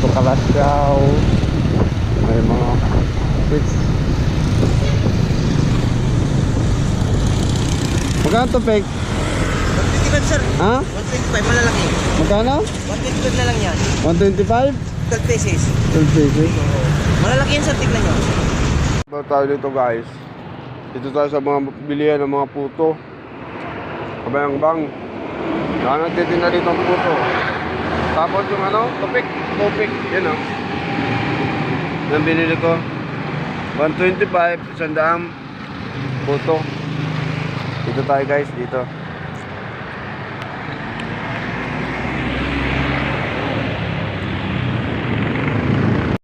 puto kalasyaw. May mga fish. Magkano to, Peg? 125 sir. Ha? 125 malalaki. Magkano? 125 na lang yan. 125? 12 pesos. 12 pesos. Malalaki yan sir, tignan nyo. Ba tayo dito guys. Dito tayo sa mga bilihan ng mga puto. Kabayang bang. Saan nagtitinda dito ang puto. Tapos yung ano, topik. Yan o. Yan binili ko. 125, 100 puto. Dito tayo guys, dito.